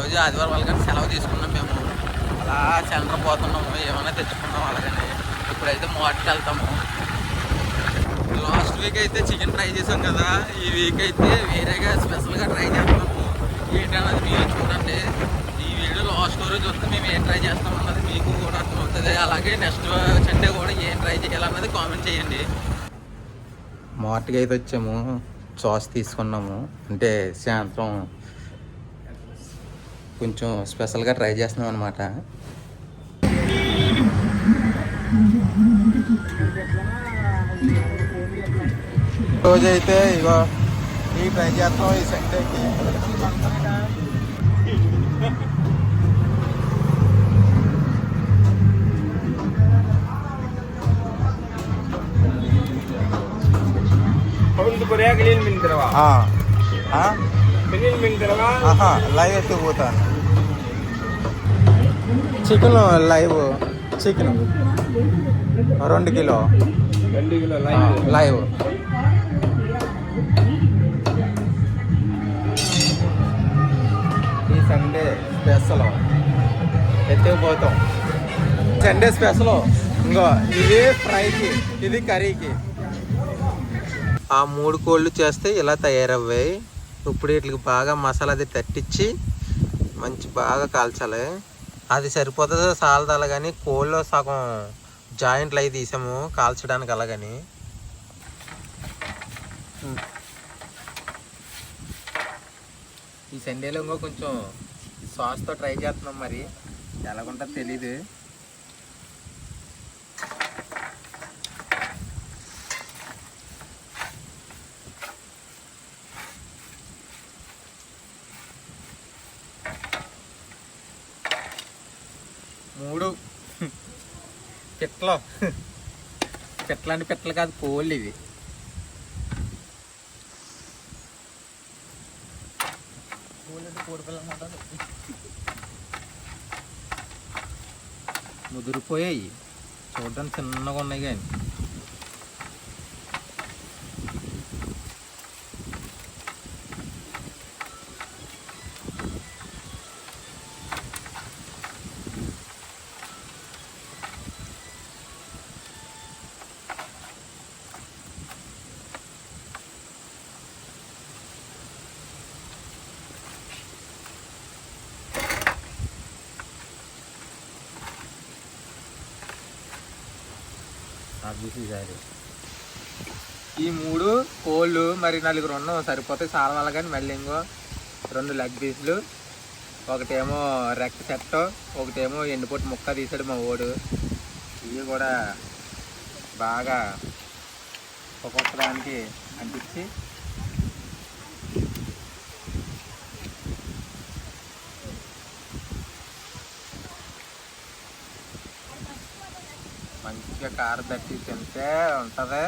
ఈరోజు ఆదివారం వాళ్ళకని సెలవు తీసుకున్నాం మేము. అలా చంద్రపోతున్నాము, ఏమైనా తెచ్చుకున్నాం అలాగని. ఇప్పుడైతే మోటకి వెళ్తాము. లాస్ట్ వీక్ అయితే చికెన్ ట్రై చేసాం కదా, ఈ వీక్ అయితే వేరేగా స్పెషల్గా ట్రై చేస్తున్నాము. ఏంటన్నది మీరు చూడండి. ఈ వీడియో లాస్ట్ వరకు చూస్తే మేము ఏం ట్రై చేస్తాం అన్నది మీకు కూడా అర్థమవుతుంది. అలాగే నెక్స్ట్ సండే కూడా ఏం ట్రై చేయాలన్నది కామెంట్ చేయండి. మార్ట్కి అయితే వచ్చాము, సాస్ తీసుకున్నాము. అంటే సాయంత్రం కొంచెం స్పెషల్గా ట్రై చేస్తున్నాం అనమాట. రోజైతే ఇగో ఈ ట్రై చేస్తాం ఈ సండేకి. లైవ్ అయితే పోతాను. Chicken live chicken 2 kilo live. ఈ సండే స్పెషల్ ఎత్తుకుపోతాం. సండే స్పెషల్ ఇంకో ఇది ఫ్రైకి, ఇది కర్రీకి. ఆ 3 కోళ్ళు చేస్తే ఇలా తయారవ్వాయి. ఇప్పుడు వీటికి బాగా మసాలా అది తట్టించి మంచి బాగా కాల్చాలి. అది సరిపోతుందో సాలదు అలాగని కోళ్ళలో సగం జాయింట్లు అవి తీసాము కాల్చడానికి అలాగని. ఈ సండేలో ఇంకో కొంచెం సాస్తో ట్రై చేస్తున్నాం, మరి ఎలాగుంటుందో తెలీదు. మూడు పిట్టలు, పిట్టలు పిట్టలు కాదు, కోళ్ళు ఇవి. ముదిరిపోయాయి, చూడడానికి చిన్నగా ఉన్నాయి కానీ. ఈ 3 కోళ్ళు మరి 4 ఉన్నాం, సరిపోతాయి చాలా వాళ్ళ. కానీ మళ్ళీ ఇంకో 2 లెగ్ పీసులు, ఒకటేమో రెక్క సెట్, ఒకటేమో ఎండిపోటు ముక్క తీసాడు మా ఓడు. ఇవి కూడా బాగా ఒక్కొక్కదానికి అంటించి మంచిగా కారం తట్టి తింటే ఉంటుంది.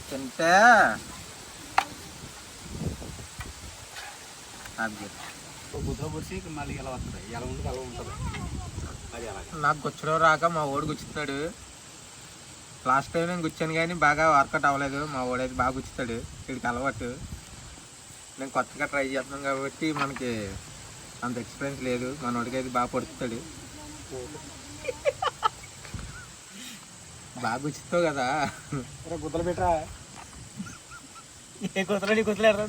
తింటే నాకు గుచ్చడం రాక మా ఓడి గుచ్చుతాడు. లాస్ట్ టైం నేను గుచ్చాను కానీ బాగా వర్కౌట్ అవ్వలేదు. మా ఓడైతే బాగా గుచ్చుతాడు, వీడికి అలవాటు. నేను కొత్తగా ట్రై చేస్తున్నాం కాబట్టి మనకి అంత ఎక్స్పీరియన్స్ లేదు. మన వాడికి అయితే బాగా పడుతాడు. బాగా గుచ్చుతావు కదా, గుద్దలు పెట్టరా. ఏ కుదరని కుదలేరా.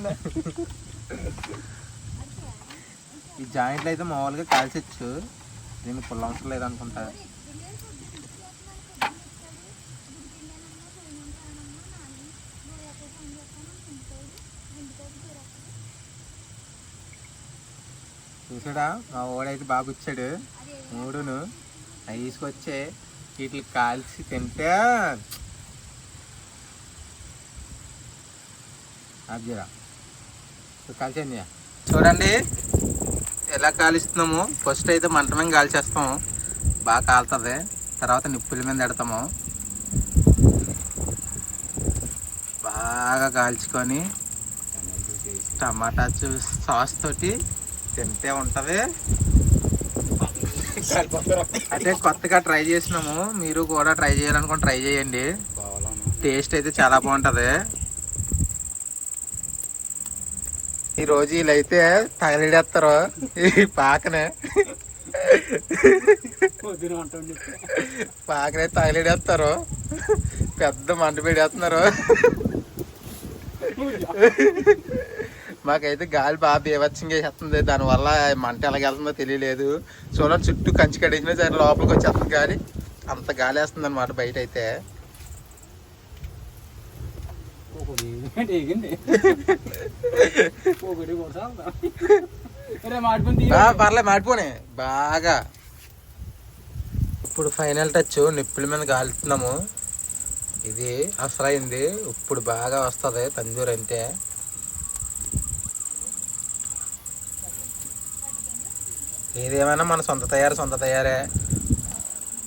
ఈ జాయింట్లు అయితే మామూలుగా కాల్చచ్చు, దీనికి పుల్ల అవసరం లేదనుకుంటా. చూడా మా ఓడైతే బాగా వచ్చాడు మూడును అవి తీసుకొచ్చే వీటికి కాల్చి తింటే అబ్జరా కాల్చండి. చూడండి ఎలా కాలుస్తున్నాము. ఫస్ట్ అయితే మంట మీద కాల్చేస్తాము, బాగా కాలుతుంది. తర్వాత నిప్పుల మీద పెడతాము, బాగా కాల్చుకొని టమాటా సాస్ తోటి తింటే ఉంటుంది. అయితే కొత్తగా ట్రై చేసినాము, మీరు కూడా ట్రై చేయాలనుకుని ట్రై చేయండి. టేస్ట్ అయితే చాలా బాగుంటుంది. ఈరోజు వీళ్ళైతే తగలిడేస్తారు ఈ పాకనే తగలిడేస్తారు, పెద్ద మంట పెడేస్తున్నారు. మాకైతే గాలి బాగా బీభత్సంగా వేసేస్తుంది, దానివల్ల మంట ఎలాగెళ్తుందో తెలియలేదు. చూడండి చుట్టూ కంచి కడిగినా సరే లోపలికి వచ్చేస్తుంది గాలి, అంత గాలి వేస్తుంది అనమాట బయట అయితే. పర్లే మాడిపోనే బాగా. ఇప్పుడు ఫైనల్ టచ్ నిప్పుల మీద కాలుతున్నాము. ఇది అసలైంది, ఇప్పుడు బాగా వస్తుంది తందూరి అంటే. ఏదేమైనా మన సొంత తయారే.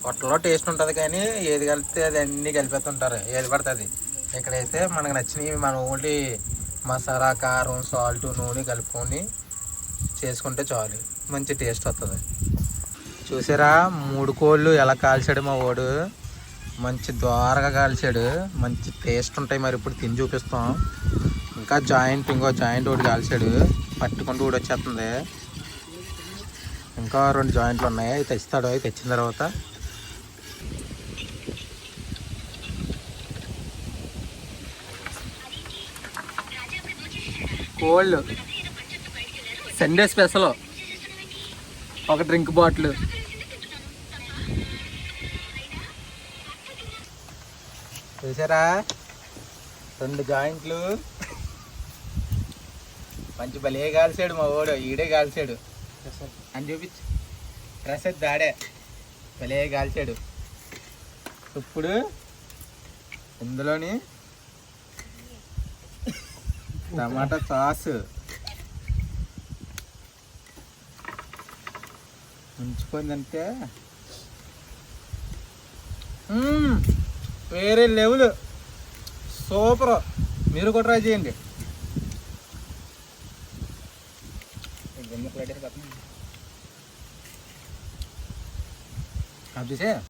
హోటల్లో టేస్ట్ ఉంటుంది కానీ ఏది కలిపితే అది అన్నీ కలిపేస్తుంటారు, ఏది పడుతుంది. ఇక్కడైతే మనకు నచ్చినవి మనం ఓన్లీ మసాలా, కారం, సాల్ట్, నూనె కలుపుకొని చేసుకుంటే చాలు, మంచి టేస్ట్ వస్తుంది. చూసారా 3 కోళ్ళు ఎలా కాల్చాడు మా వాడు, మంచి ద్వారగా కాల్చాడు, మంచి టేస్ట్ ఉంటాయి. మరి ఇప్పుడు తిని చూపిస్తాం. ఇంకా ఇంకో జాయింట్ ఒకటి కాల్చాడు, పట్టుకుంటూ కూడా వచ్చేస్తుంది. ఇంకా 2 జాయింట్లు ఉన్నాయి, అవి తెస్తాడు. అవి తెచ్చిన తర్వాత కోల్డ్ సండే స్పెషల్ ఒక డ్రింక్ బాటిల్. చూసారా 2 జాయింట్లు, మంచి భలే కాల్చాడు మా వాడు. ఈడే కాల్చాడు అని చూపించు, డ్రెస్ అయితే దాడే భలే కాల్చాడు. ఇప్పుడు ఇందులోని టమాటా సాస్ ఉంచుకుందంటే వేరే లెవెల్, సూపర్. మీరు కూడా ట్రై చేయండి. అది చూసే